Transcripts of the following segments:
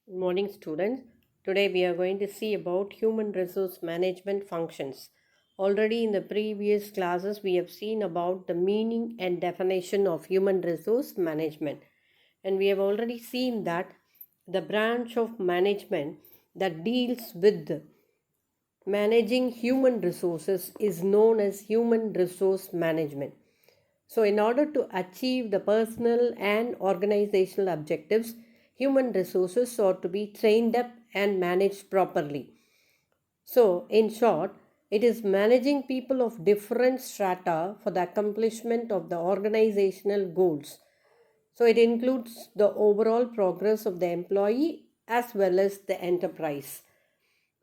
Good morning, students. Today we are going to see about human resource management functions. Already in the previous classes, we have seen about the meaning and definition of human resource management. And we have already seen that the branch of management that deals with managing human resources is known as human resource management. So, in order to achieve the personal and organizational objectives, human resources ought to be trained up and managed properly. So, in short, it is managing people of different strata for the accomplishment of the organizational goals. So, it includes the overall progress of the employee as well as the enterprise.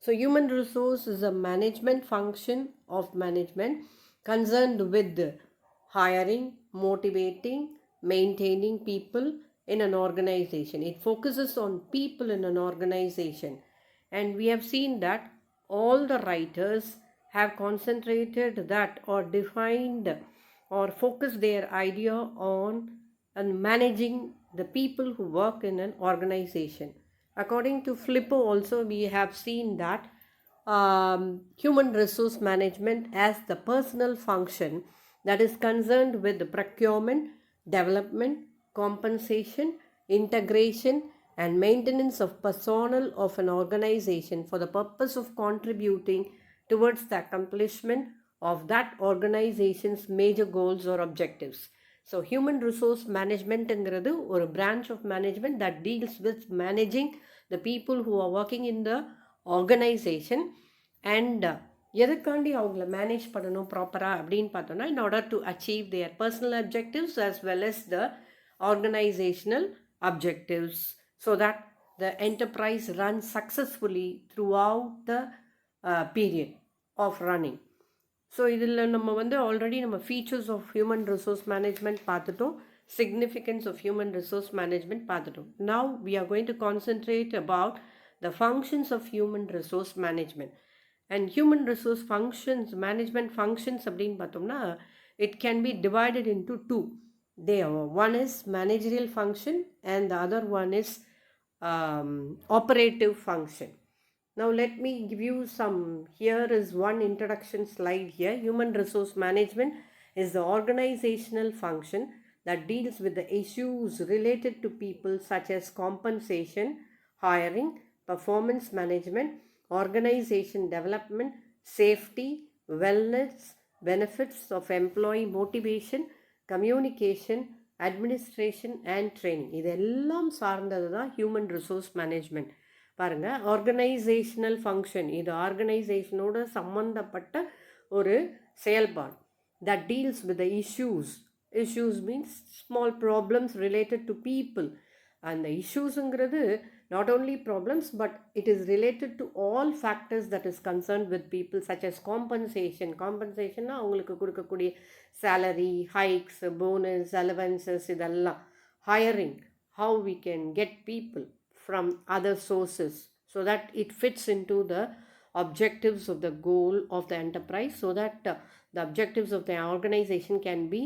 So, human resource is a management function of management concerned with hiring, motivating, maintaining people in an organization. It focuses on people in an organization. And we have seen that all the writers have concentrated that or defined or focused their idea on and managing the people who work in an organization. According to Flippo, also we have seen that human resource management as the personal function that is concerned with the procurement, development, compensation, integration, and maintenance of personnel of an organization for the purpose of contributing towards the accomplishment of that organization's major goals or objectives. So, human resource management or a branch of management that deals with managing the people who are working in the organization and எதுக்காண்டி அவங்கள manage பண்ணணும் ப்ராப்பராக அப்படின்னு பார்த்தோன்னா in order to achieve their personal objectives as well as the organizational objectives so that the enterprise runs successfully throughout the period of running. So இதில் நம்ம already நம்ம features of human resource management பார்த்துட்டோம், significance of human resource management பார்த்துட்டோம். Now we are going to concentrate about the functions of human resource management. And human resource functions, management functions அப்படின்னு பார்த்தோம்னா it can be divided into two. They are, one is managerial function and the other one is operative function. Now let me give you some, here is one introduction slide here. Human resource management is the organizational function that deals with the issues related to people such as compensation, hiring, performance management, organization development, safety, wellness, benefits of employee motivation, communication, administration and training. இதெல்லாம் சார்ந்தது தான் human resource management. பாருங்கள், organisational function, இது ஆர்கனைசேஷனோட சம்மந்தப்பட்ட ஒரு செயல்பாடு. that deals with the issues means small problems related to people. And the issuesங்கிறது not only problems but it is related to all factors that is concerned with people such as compensation அவங்களுக்கு கொடுக்கக்கூடிய salary hikes, bonus, allowances, இதெல்லாம். Hiring, how we can get people from other sources so that it fits into the objectives of the goal of the enterprise so that the objectives of the organization can be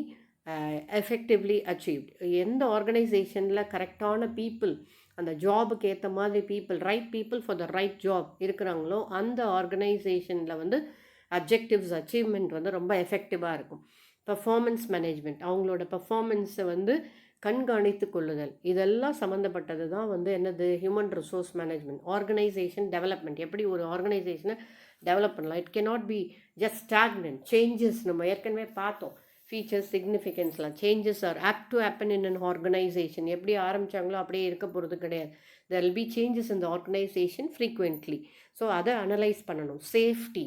effectively achieved. எந்த ஆர்கனைசேஷனில் கரெக்டான people, அந்த ஜாபுக்கு ஏற்ற மாதிரி right people for the right job இருக்கிறாங்களோ அந்த ஆர்கனைசேஷனில் objectives achievement ரொம்ப எஃபெக்டிவாக இருக்கும். பர்ஃபார்மன்ஸ் மேனேஜ்மெண்ட், அவங்களோட பர்ஃபார்மன்ஸை கண்காணித்து கொள்ளுதல், இதெல்லாம் சம்மந்தப்பட்டது தான் என்னது human resource management. Organisation development, எப்படி ஒரு ஆர்கனைசேஷனை டெவலப் பண்ணலாம். It cannot be just stagnant. Changes நம்ம ஏற்கனவே பார்த்தோம், ஃபீச்சர்ஸ் சிக்னிஃபிகன்ஸ்லாம். Changes are apt to happen in an organisation. எப்படி ஆரம்பித்தாங்களோ அப்படியே இருக்க போகிறது கிடையாது. There will be changes in the organisation frequently. So அதை அனலைஸ் பண்ணணும். சேஃப்டி,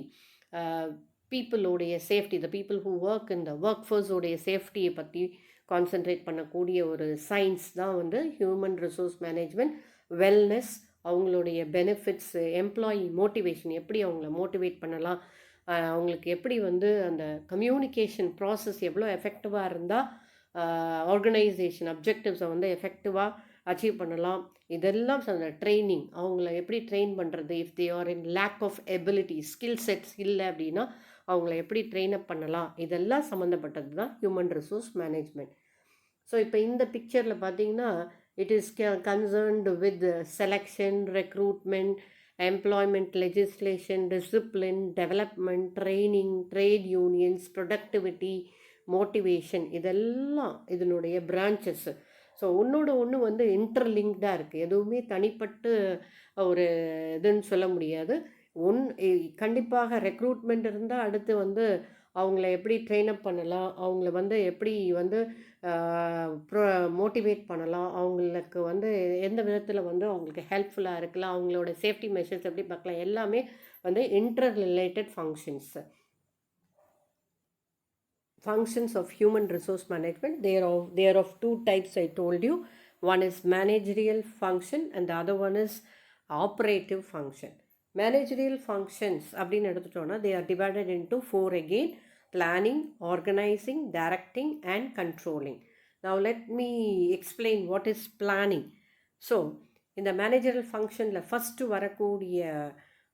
பீப்புளோடைய safety, the people who work in the work ஃபோர்ஸோடைய சேஃப்டியை பற்றி கான்சென்ட்ரேட் பண்ணக்கூடிய ஒரு சயின்ஸ் தான் ஹியூமன் ரிசோர்ஸ் மேனேஜ்மெண்ட். வெல்னஸ், அவங்களுடைய பெனிஃபிட்ஸு, எம்ப்ளாயி மோட்டிவேஷன், எப்படி அவங்கள மோட்டிவேட் பண்ணலாம், அவங்களுக்கு எப்படி அந்த கம்யூனிகேஷன் ப்ராசஸ் எவ்வளோ எஃபெக்டிவாக இருந்தால் ஆர்கனைசேஷன் அப்ஜெக்டிவ்ஸை எஃபெக்டிவாக அச்சீவ் பண்ணலாம். இதெல்லாம் ட்ரைனிங், அவங்கள எப்படி ட்ரெயின் பண்ணுறது. If they are in lack of ability, skill sets இல்லை அப்படின்னா அவங்கள எப்படி ட்ரெயின் அப் பண்ணலாம், இதெல்லாம் சம்மந்தப்பட்டது தான் ஹியூமன் ரிசோர்ஸ் மேனேஜ்மெண்ட். ஸோ இப்போ இந்த பிக்சரில் பார்த்தீங்கன்னா It is concerned with selection, recruitment, employment legislation, discipline, development, training, trade unions, productivity, motivation. இதெல்லாம் இதனுடைய பிரான்ச்சஸ். ஸோ ஒன்றோட ஒன்று வந்து இன்டர்லிங்க்டாக இருக்குது. எதுவுமே தனிப்பட்டு ஒரு இதுன்னு சொல்ல முடியாது. கண்டிப்பாக ரெக்ரூட்மெண்ட் இருந்தால் அடுத்து வந்து அவங்கள எப்படி ட்ரெயினப் பண்ணலாம், அவங்கள வந்து எப்படி வந்து மோட்டிவேட் பண்ணலாம், அவங்களுக்கு வந்து எந்த விதத்தில் வந்து அவங்களுக்கு ஹெல்ப்ஃபுல்லாக இருக்கலாம், அவங்களோட சேஃப்டி மெஷர்ஸ் எப்படி பார்க்கலாம், எல்லாமே வந்து inter related functions. Functions of human resource management, they are of two types I told you. One is managerial function and the other one is operative function. Managerial functions அப்படின்னு எடுத்துட்டோம்னா they are divided into 4 again: planning, organizing, directing and controlling. Now let me explain what is planning. So இந்த managerial functionல first வரக்கூடிய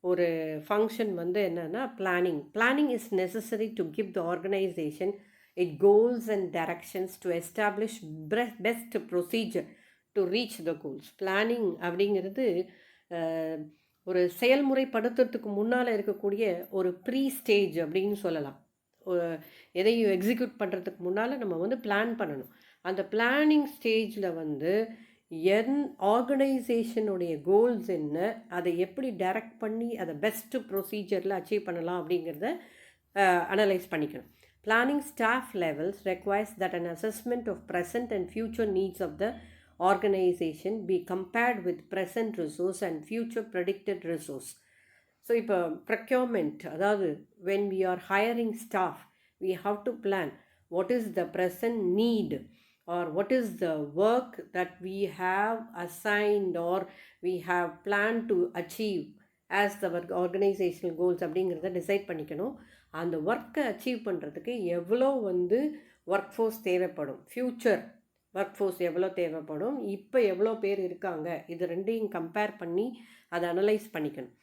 ஒரு function வந்து என்னன்னா planning. Planning is necessary to give the organisation it goals and directions to establish best procedure to reach the goals. Planning அப்படிங்கிறது ஒரு செயல்முறைப்படுத்துறதுக்கு முன்னால் இருக்கக்கூடிய ஒரு ப்ரீ ஸ்டேஜ் அப்படின்னு சொல்லலாம். எதையும் எக்ஸிக்யூட் பண்ணுறதுக்கு முன்னால் நம்ம வந்து பிளான் பண்ணணும். அந்த பிளானிங் ஸ்டேஜில் வந்து ஆர்கனைசேஷனுடைய கோல்ஸ் என்ன, அதை எப்படி டைரக்ட் பண்ணி அதை பெஸ்ட்டு ப்ரொசீஜரில் அச்சீவ் பண்ணலாம் அப்படிங்கிறத அனலைஸ் பண்ணிக்கணும். Planning staff levels requires that an assessment of present and future needs of the organisation be compared with present resource and future predicted resource. So இப்போ ப்ரொக்யூர்மெண்ட், அதாவது when we are hiring staff, we have to plan what is the present need or what is the work that we have assigned or we have planned to achieve as the organizational goals அப்படிங்கிறத decide பண்ணிக்கணும். அந்த ஒர்க்கை achieve பண்ணுறதுக்கு எவ்வளோ வந்து work force தேவைப்படும், future work force எவ்வளோ தேவைப்படும், இப்போ எவ்வளோ பேர் இருக்காங்க, இது ரெண்டையும் கம்பேர் பண்ணி அதை அனலைஸ் பண்ணிக்கணும்.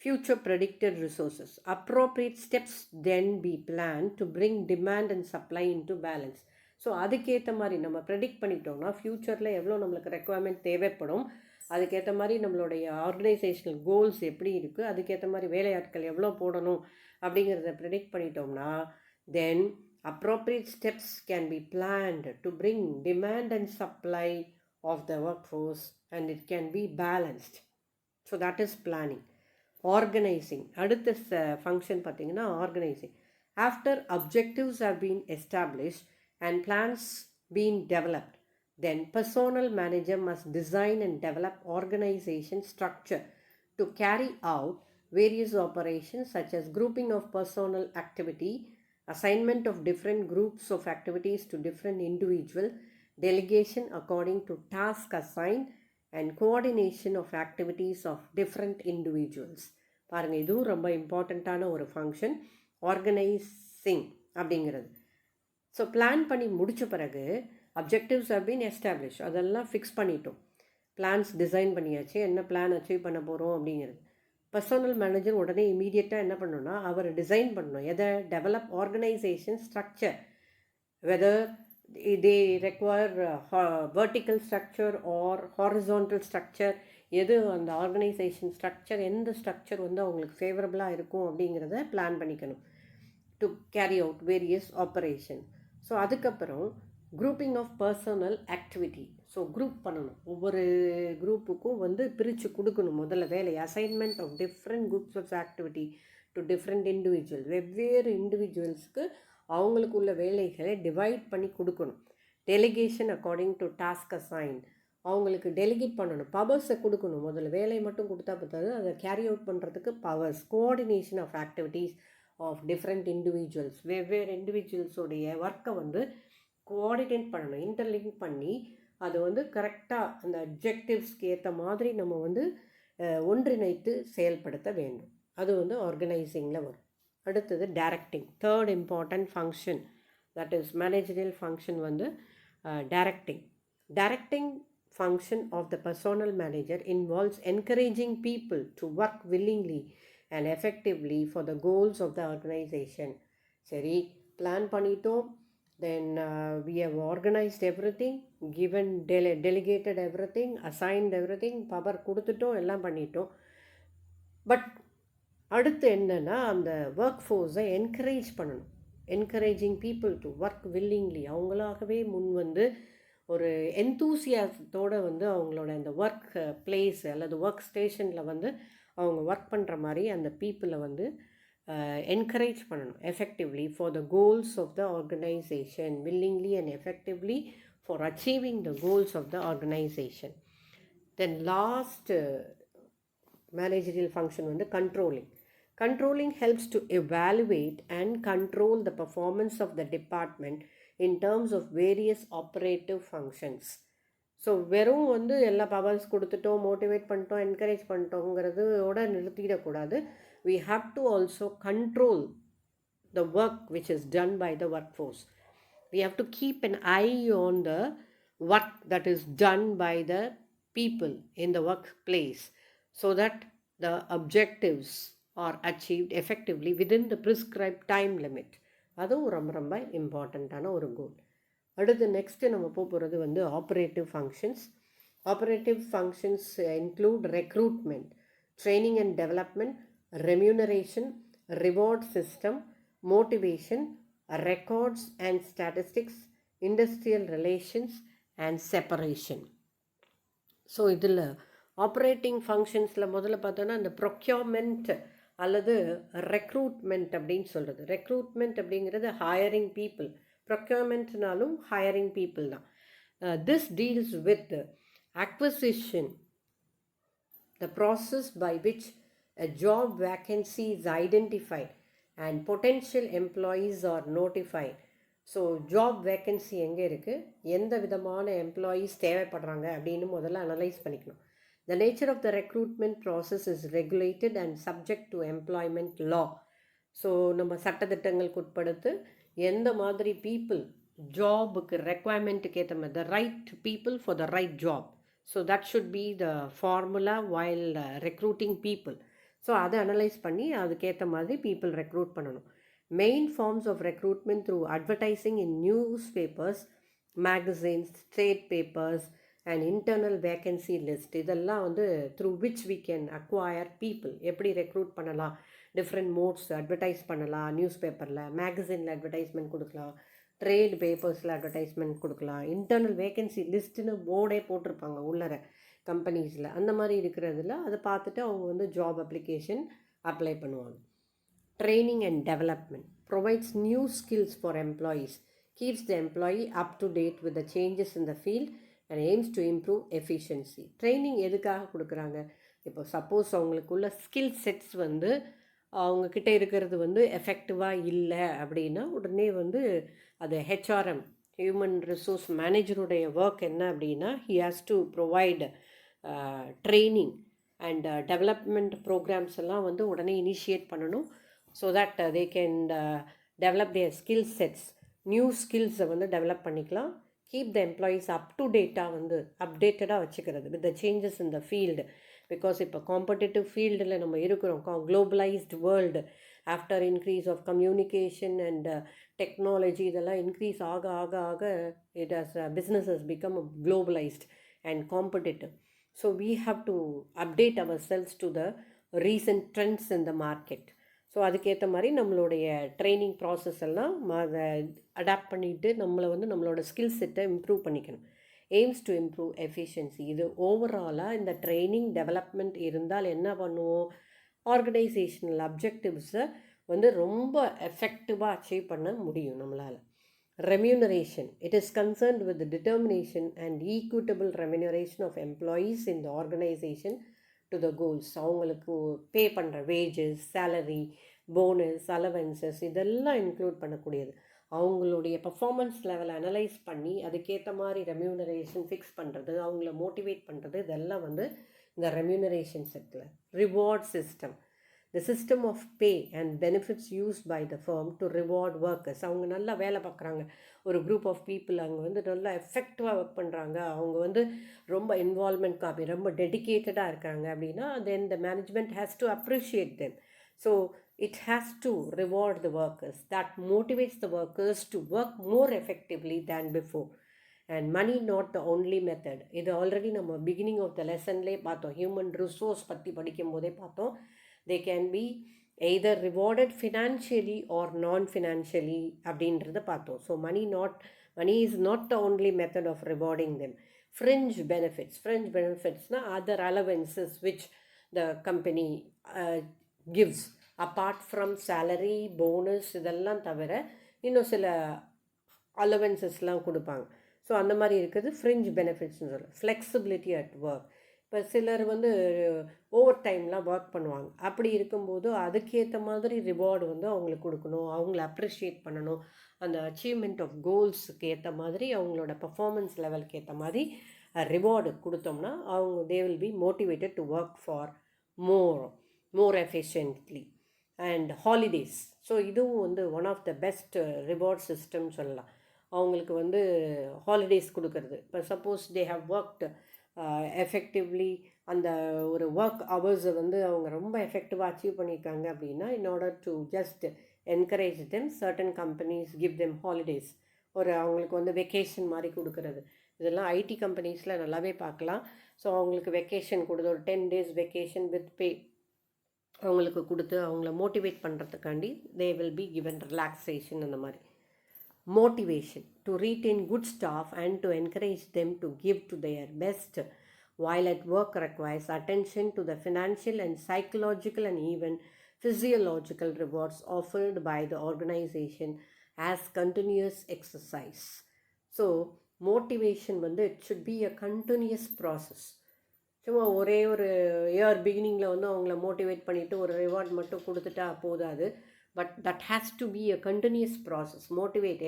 Future predicted resources. Appropriate steps then be planned to bring demand and supply into balance. So அதுக்கேற்ற மாதிரி நம்ம ப்ரெடிக்ட் பண்ணிட்டோம்னா ஃப்யூச்சரில் எவ்வளோ நம்மளுக்கு ரெக்குவயர்மெண்ட் தேவைப்படும், அதுக்கேற்ற மாதிரி நம்மளுடைய ஆர்கனைசேஷனல் கோல்ஸ் எப்படி இருக்குது, அதுக்கேற்ற மாதிரி வேலையாட்கள் எவ்வளோ போடணும் அப்படிங்கிறத ப்ரெடிக்ட் பண்ணிட்டோம்னா தென் appropriate steps can be planned to bring demand and supply of the workforce and it can be balanced. So that is planning. Organizing, அடுத்த ஃபங்க்ஷன் பார்த்தீங்கன்னா organising. After objectives have been established and plans been developed, then personnel manager must design and develop organization structure to carry out various operations such as grouping of personnel activity, assignment of different groups of activities to different individuals, delegation according to task assigned and coordination of activities of different individuals. பாருங்கள், இதுவும் ரொம்ப இம்பார்ட்டண்ட்டான ஒரு function organising அப்படிங்கிறது. So plan பண்ணி முடித்த பிறகு objectives have been established, அதெல்லாம் ஃபிக்ஸ் பண்ணிட்டோம், பிளான்ஸ் டிசைன் பண்ணியாச்சு, என்ன பிளான் அச்சீவ் பண்ண போகிறோம் அப்படிங்கிறது. பர்சனல் மேனேஜர் உடனே இமீடியட்டாக என்ன பண்ணணும்னா அவர் டிசைன் பண்ணணும், எதை develop organisation structure, whether they require vertical structure or horizontal structure, எது அந்த ஆர்கனைசேஷன் ஸ்ட்ரக்சர், எந்த ஸ்ட்ரக்சர் வந்து அவங்களுக்கு ஃபேவரபுளாக இருக்கும் அப்படிங்கிறத பிளான் பண்ணிக்கணும் to carry out various operation. So அதுக்கப்புறம் grouping of personal activity. So group பண்ணணும், ஒவ்வொரு குரூப்புக்கும் வந்து பிரித்து கொடுக்கணும் முதல்ல வேலை. Assignment of different groups of activity to different individual, வெவ்வேறு இண்டிவிஜுவல்ஸ்க்கு அவங்களுக்கு உள்ள வேலைகளை டிவைட் பண்ணி கொடுக்கணும். Delegation according to task assign, அவங்களுக்கு டெலிகேட் பண்ணணும், பவர்ஸை கொடுக்கணும். முதல்ல வேலையை மட்டும் கொடுத்தா பார்த்தாது, அதை கேரி அவுட் பண்ணுறதுக்கு powers. Coordination of activities of different individuals, வெவ்வேறு இண்டிவிஜுவல்ஸோடைய ஒர்க்கை வந்து கோஆர்டினேட் பண்ணணும், இன்டர்லிங்க் பண்ணி அது வந்து கரெக்டாக அந்த அப்ஜெக்டிவ்ஸ்க்கு ஏற்ற மாதிரி நம்ம வந்து ஒன்றிணைத்து செயல்படுத்த வேண்டும். அது வந்து ஆர்கனைசிங்கில் வரும். அடுத்தது directing, third important function, that is managerial function வந்து directing. Directing function of the personnel manager involves encouraging people to work willingly and effectively for the goals of the organization. சரி, பிளான் பண்ணிட்டோம், then we have organized everything, given delegated everything, assigned everything, power கொடுத்துட்டோம், எல்லாம் பண்ணிட்டோம். But அடுத்து என்னென்னா அந்த work ஃபோர்ஸை encourage பண்ணணும். Encouraging people to work willingly, அவங்களாகவே முன் வந்து ஒரு என்தூசியாசத்தோடு வந்து அவங்களோட அந்த ஒர்க் பிளேஸ் அல்லது ஒர்க் ஸ்டேஷனில் வந்து அவங்க ஒர்க் பண்ணுற மாதிரி அந்த பீப்புளை வந்து encourage பண்ணணும் effectively for the goals of the organization, willingly and effectively for achieving the goals of the organization. Then last managerial function வந்து controlling helps to evaluate and control the performance of the department in terms of various operative functions. So வெறும் வந்து எல்லா powers கொடுத்துட்டோம், motivate பண்ணிட்டோம், encourage பண்ணிட்டோங்கிறதோட நிறுத்திடக்கூடாது. We have to also control the work which is done by the workforce. We have to keep an eye on the work that is done by the people in the workplace so that the objectives are achieved effectively within the prescribed time limit. அதுவும் ரொம்ப ரொம்ப இம்பார்ட்டண்ட்டான ஒரு கோல். அடுத்து next நம்ம போகிறது வந்து operative functions. Operative functions include recruitment, training and development, remuneration, reward system, motivation, records and statistics, industrial relations and separation. So இதில் ஆப்ரேட்டிங் ஃபங்க்ஷன்ஸில் முதல்ல பார்த்தோன்னா இந்த ப்ரொக்யூர்மெண்ட் அல்லது ரெக்ரூட்மெண்ட் அப்படின்னு சொல்கிறது. ரெக்ரூட்மெண்ட் அப்படிங்கிறது ஹையரிங் பீப்புள், ப்ரொக்யூர்மெண்ட்னாலும் ஹையரிங் பீப்புள் தான். This deals with acquisition, the process by which a job vacancy is identified and potential employees are notified. So job vacancy எங்கே இருக்குது, எந்த விதமான எம்ப்ளாயீஸ் தேவைப்படுறாங்க அப்படின்னு முதல்ல அனலைஸ் பண்ணிக்கணும். The nature of the recruitment process is regulated and subject to employment law. So நம்ம சட்டத்திட்டங்களுக்கு உட்படுத்து எந்த மாதிரி பீப்புள் ஜாபுக்கு ரெக்குவயர்மெண்ட்டுக்கு ஏற்ற மாதிரி, the right people for the right job. So that should be the formula while recruiting people. So அதை analyse பண்ணி அதுக்கேற்ற மாதிரி பீப்புள் ரெக்ரூட் பண்ணணும். Main forms of recruitment through advertising in news papers, magazines, trade papers and internal vacancy list. இதெல்லாம் வந்து through which we can acquire people. எப்படி recruit பண்ணலாம், different modes advertise பண்ணலாம். நியூஸ் பேப்பரில், மேகசினில் அட்வர்டைஸ்மெண்ட் கொடுக்கலாம், ட்ரேட் பேப்பர்ஸில் அட்வர்டைஸ்மெண்ட் கொடுக்கலாம். இன்டர்னல் வேக்கன்சி லிஸ்ட்டுன்னு போர்டே போட்டிருப்பாங்க உள்ளர கம்பெனிஸில். அந்த மாதிரி இருக்கிறதுல அதை பார்த்துட்டு அவங்க வந்து ஜாப் அப்ளிகேஷன் அப்ளை பண்ணுவாங்க. Training and development provides new skills for employees, keeps the employee up to date with the changes in the field and aims to improve efficiency. Training எதுக்காக கொடுக்குறாங்க? இப்போ சப்போஸ் அவங்களுக்குள்ள ஸ்கில் செட்ஸ் வந்து அவங்கக்கிட்ட இருக்கிறது வந்து எஃபெக்டிவாக இல்லை அப்படின்னா உடனே வந்து அது ஹெச்ஆர்எம், ஹியூமன் ரிசோர்ஸ் மேனேஜருடைய ஒர்க் என்ன அப்படின்னா, he has to provide training and development programs எல்லாம் வந்து உடனே இனிஷியேட் பண்ணணும். So that they can develop their skill sets, new ஸ்கில்ஸை வந்து டெவலப் பண்ணிக்கலாம். Keep the employees up to டேட்டாக வந்து அப்டேட்டடாக வச்சுக்கிறது with the changes in the field. Because இப்போ காம்படிட்டிவ் ஃபீல்டில் நம்ம இருக்கிறோம், globalised world. After increase of communication and technology இதெல்லாம் இன்க்ரீஸ் ஆக ஆக ஆக it has business has become globalised and competitive. So we have to update ourselves to the recent trends in the market. So அதுக்கேற்ற மாதிரி நம்மளுடைய training process எல்லாம் அதை adapt பண்ணிவிட்டு நம்மளை வந்து நம்மளோட ஸ்கில் செட்டை இம்ப்ரூவ் பண்ணிக்கணும். AIIMS to improve efficiency. இது ஓவராலாக இந்த ட்ரைனிங் டெவலப்மெண்ட் இருந்தால் என்ன பண்ணுவோம், ஆர்கனைசேஷனல் அப்ஜெக்டிவ்ஸை வந்து ரொம்ப எஃபெக்டிவாக அச்சீவ் பண்ண முடியும் நம்மளால். Remuneration. It is concerned with the determination and equitable remuneration of employees in the organization to the goals. அவங்களுக்கு பே பண்ணுற வேஜஸ், சேலரி, போனஸ், அலவன்சஸ் இதெல்லாம் இன்க்ளூட் பண்ணக்கூடியது. அவங்களுடைய பர்ஃபார்மன்ஸ் லெவலை அனலைஸ் பண்ணி அதுக்கேற்ற மாதிரி ரெம்யூனரேஷன் ஃபிக்ஸ் பண்ணுறது, அவங்கள மோட்டிவேட் பண்ணுறது, இதெல்லாம் வந்து இந்த remuneration settle. Reward system. The system of pay and benefits used by the firm to reward workers. அவங்க நல்லா வேலை பார்க்குறாங்க, ஒரு குரூப் ஆஃப் பீப்புள் அங்கே வந்து நல்லா எஃபெக்டிவாக ஒர்க் பண்ணுறாங்க, அவங்க வந்து ரொம்ப இன்வால்மெண்ட் காப்பி ரொம்ப டெடிக்கேட்டடாக இருக்காங்க அப்படின்னா then the management has to appreciate them. So it has to reward the workers. That motivates the workers to work more effectively than before. And money not the only method. இது already நம்ம beginning of the லெசன்லேயே பார்த்தோம். Human resource பற்றி படிக்கும் போதே பார்த்தோம். They can be either rewarded financially or non financially அப்படின்றத பார்த்தோம். So money is not the only method of rewarding them. Fringe பெனிஃபிட்ஸ்னால் other allowances which the company gives apart from salary, bonus இதெல்லாம் தவிர இன்னும் சில அலவன்சஸ்லாம் கொடுப்பாங்க. ஸோ அந்த மாதிரி இருக்குது ஃப்ரிஞ்ச் பெனிஃபிட்ஸ்னு சொல்ல. Flexibility at work. இப்போ சிலர் வந்து ஓவர் டைம்லாம் ஒர்க் பண்ணுவாங்க. அப்படி இருக்கும்போது அதுக்கேற்ற மாதிரி ரிவார்டு வந்து அவங்களுக்கு கொடுக்கணும், அவங்கள அப்ரிஷியேட் பண்ணணும். அந்த அச்சீவ்மெண்ட் ஆஃப் கோல்ஸுக்கு ஏற்ற மாதிரி அவங்களோட பர்ஃபார்மன்ஸ் லெவலுக்கு ஏற்ற மாதிரி ரிவார்டு கொடுத்தோம்னா அவங்க they will be motivated to work for more efficiently. And holidays. So இதுவும் வந்து one of the best reward system சொல்லலாம். அவங்களுக்கு வந்து ஹாலிடேஸ் கொடுக்கறது. இப்போ suppose they have worked effectively, அந்த ஒரு ஒர்க் ஹவர்ஸை வந்து அவங்க ரொம்ப எஃபெக்டிவாக அச்சீவ் பண்ணியிருக்காங்க அப்படின்னா, in order to just encourage them, certain companies give them holidays. ஒரு அவங்களுக்கு வந்து வெக்கேஷன் மாதிரி கொடுக்கறது. இதெல்லாம் ஐடி கம்பெனிஸில் நல்லாவே பார்க்கலாம். ஸோ அவங்களுக்கு வெக்கேஷன் கொடுத்து ஒரு 10 days வெக்கேஷன் வித் பே அவங்களுக்கு கொடுத்து அவங்கள மோட்டிவேட் பண்ணுறதுக்காண்டி they will be given relaxation. அந்த மாதிரி motivation to retain good staff and to encourage them to give to their best while at work requires attention to the financial and psychological and even physiological rewards offered by the organization as continuous exercise. So motivation வந்து it should be a continuous process. சும்மா ஒரே ஒரு year பிகினிங்கில் வந்து அவங்கள motivate பண்ணிவிட்டு ஒரு reward மட்டும் கொடுத்துட்டா போதாது. But that has to be a continuous process.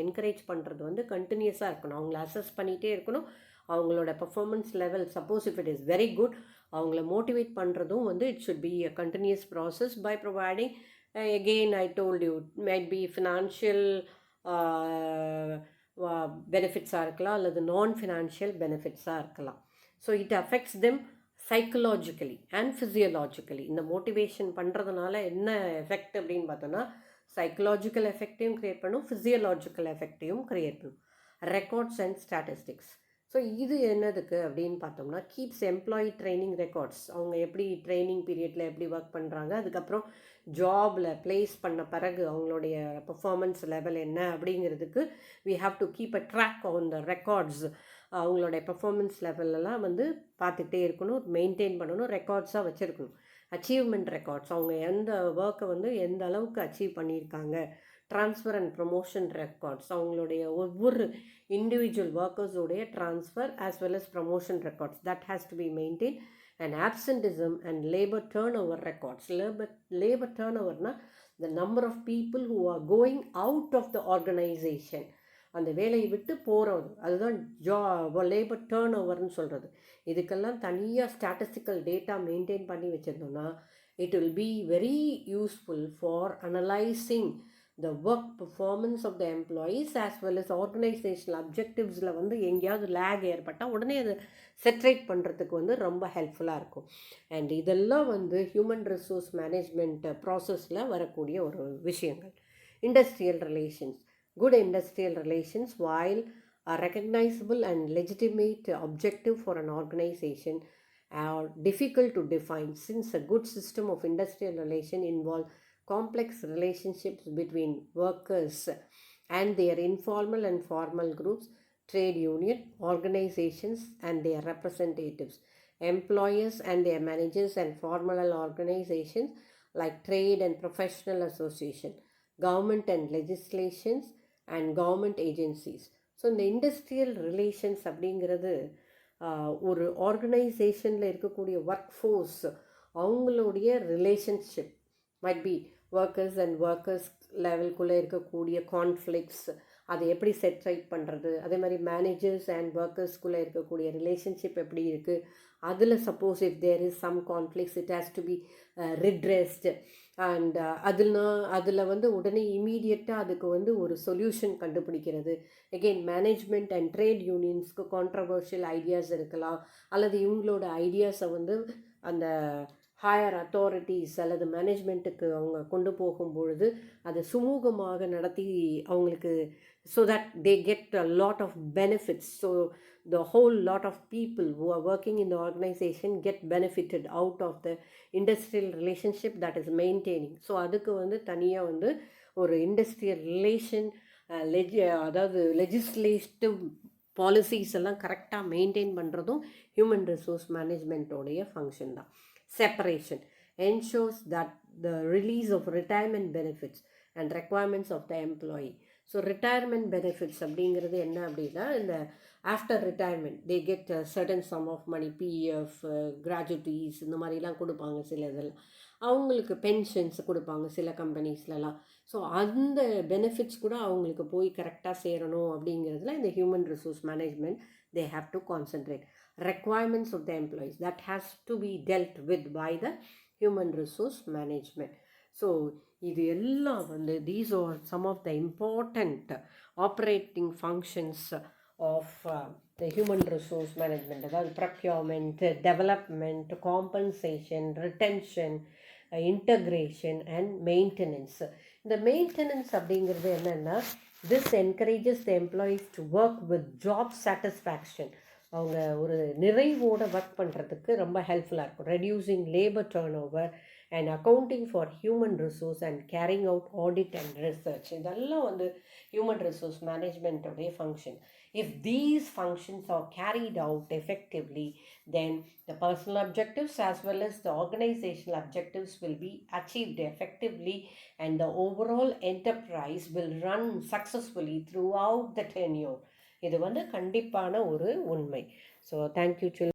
Encourage பண்ணுறது வந்து கண்டினியூஸாக இருக்கணும். அவங்கள அசஸ் பண்ணிகிட்டே இருக்கணும். அவங்களோட performance level suppose if it is very good, அவங்கள மோட்டிவேட் பண்ணுறதும் வந்து it should be a continuous process by providing again I told you might be financial பெனிஃபிட்ஸாக இருக்கலாம் அல்லது நான் ஃபினான்ஷியல் பெனிஃபிட்ஸாக இருக்கலாம். So it affects them psychologically and physiologically. இந்த motivation பண்ணுறதுனால என்ன எஃபெக்ட் அப்படின்னு பார்த்தோன்னா, சைக்கலாஜிக்கல் எஃபெக்டையும் க்ரியேட் பண்ணும், ஃபிசியலாஜிக்கல் எஃபெக்டையும் க்ரியேட் பண்ணும். Records and statistics. ஸோ இது என்னதுக்கு அப்படின்னு பார்த்தோம்னா, கீப்ஸ் எம்ப்ளாயி ட்ரைனிங் ரெக்கார்ட்ஸ். அவங்க எப்படி ட்ரைனிங் பீரியடில் எப்படி ஒர்க் பண்ணுறாங்க, அதுக்கப்புறம் ஜாபில் ப்ளேஸ் பண்ண பிறகு அவங்களுடைய பர்ஃபார்மன்ஸ் லெவல் என்ன அப்படிங்கிறதுக்கு we have to keep a track on the records. அவங்களுடைய பர்ஃபார்மன்ஸ் லெவலெல்லாம் வந்து பார்த்துக்கிட்டே இருக்கணும், மெயின்டைன் பண்ணணும், ரெக்கார்ட்ஸாக வச்சுருக்கணும். அச்சீவ்மெண்ட் ரெக்கார்ட்ஸ், அவங்க எந்த ஒர்க்கை வந்து எந்த அளவுக்கு அச்சீவ் பண்ணியிருக்காங்க. ட்ரான்ஸ்ஃபர் அண்ட் ப்ரொமோஷன் ரெக்கார்ட்ஸ், அவங்களுடைய ஒவ்வொரு இண்டிவிஜுவல் ஒர்க்கர்ஸோடைய transfer as well as promotion records that has to be maintain. And absenteeism and labour turn over records. Labour turn ஓவர்னால் the number of people who are going out of the organisation, அந்த வேலையை விட்டு போகிறது, அதுதான் labour turn ஓவர்னு சொல்கிறது. இதுக்கெல்லாம் தனியாக statistical data maintain பண்ணி வச்சுருந்தோம்னா it will be very useful for analysing the work performance of the employees as well as organizational objectivesல வந்து எங்கேயாவது லேக் ஏற்பட்டால் உடனே அதை செட்ரேட் பண்ணுறதுக்கு வந்து ரொம்ப ஹெல்ப்ஃபுல்லாக இருக்கும். அண்ட் இதெல்லாம் வந்து ஹியூமன் ரிசோர்ஸ் மேனேஜ்மெண்ட் ப்ராசஸில் வரக்கூடிய ஒரு விஷயங்கள். Industrial relations. Good industrial relations, while a recognizable and legitimate objective for an organization, are difficult to define since a good system of industrial relation involve complex relationships between workers and their informal and formal groups, trade union organizations and their representatives, employers and their managers, and formal organizations like trade and professional association, government and legislations and government agencies. So இந்த industrial relations அப்படிங்கிறது ஒரு ஆர்கனைசேஷனில் இருக்கக்கூடிய work force அவங்களுடைய relationship might be workers and workers லெவலுக்குள்ளே இருக்கக்கூடிய conflicts, அதை எப்படி செட்ரைட் பண்ணுறது, அதே மாதிரி மேனேஜர்ஸ் அண்ட் ஒர்க்கர்ஸ்குள்ளே இருக்கக்கூடிய ரிலேஷன்ஷிப் எப்படி இருக்குது, அதில் suppose if there is some conflicts it has to be redressed. And அதில் வந்து உடனே இமீடியட்டாக அதுக்கு வந்து ஒரு சொல்யூஷன் கண்டுபிடிக்கிறது. எகெயின் மேனேஜ்மெண்ட் அண்ட் ட்ரேட் யூனியன்ஸ்க்கு கான்ட்ரவர்ஷியல் ஐடியாஸ் இருக்கலாம், அல்லது இவங்களோட ஐடியாஸை வந்து அந்த ஹையர் அத்தாரிட்டிஸ் அல்லது மேனேஜ்மெண்ட்டுக்கு அவங்க கொண்டு போகும்பொழுது அதை சுமூகமாக நடத்தி அவங்களுக்கு so that they get a lot of benefits. So the whole lot of people who are working in the organization get benefited out of the industrial relationship that is maintaining. So அதுக்கு வந்து தனியாக வந்து ஒரு industrial relation அதாவது legislative policies எல்லாம் கரெக்டாக maintain பண்ணுறதும் human resource மேனேஜ்மெண்ட்டோடைய ஃபங்க்ஷன் தான். Separation ensures that the release of retirement benefits and requirements of the employee. So retirement benefits அப்படிங்கிறது என்ன அப்படின்னா, இந்த after retirement they get certain sum of money, PF, gratuities இந்த மாதிரிலாம் கொடுப்பாங்க. சில இதெல்லாம் அவங்களுக்கு பென்ஷன்ஸ் கொடுப்பாங்க சில கம்பெனிஸ்லலாம். ஸோ அந்த பெனிஃபிட்ஸ் கூட அவங்களுக்கு போய் கரெக்டாக சேரணும் அப்படிங்கிறதுல இந்த human resource management they have to concentrate. requirements of the employees that has to be dealt with by the human resource management. So இது எல்லாம் வந்து these are some of the important operating functions of the human resource management. அதாவது procurement, development, compensation, retention, integration and maintenance. இந்த maintenance அப்படிங்கிறது என்னென்னா, this encourages the employees to work with job satisfaction. அவங்க ஒரு நிறைவோடு ஒர்க் பண்ணுறதுக்கு ரொம்ப ஹெல்ப்ஃபுல்லாக இருக்கும். Reducing labour turn over and accounting for human resource and carrying out audit and research. இதெல்லாம் வந்து ஹியூமன் ரிசோர்ஸ் மேனேஜ்மெண்ட்டோடைய function. If these functions are carried out effectively, then the personal objectives as well as the organisational objectives will be achieved effectively and the overall enterprise will run successfully throughout the tenure. இது வந்து கண்டிப்பான ஒரு உண்மை. So thank you children.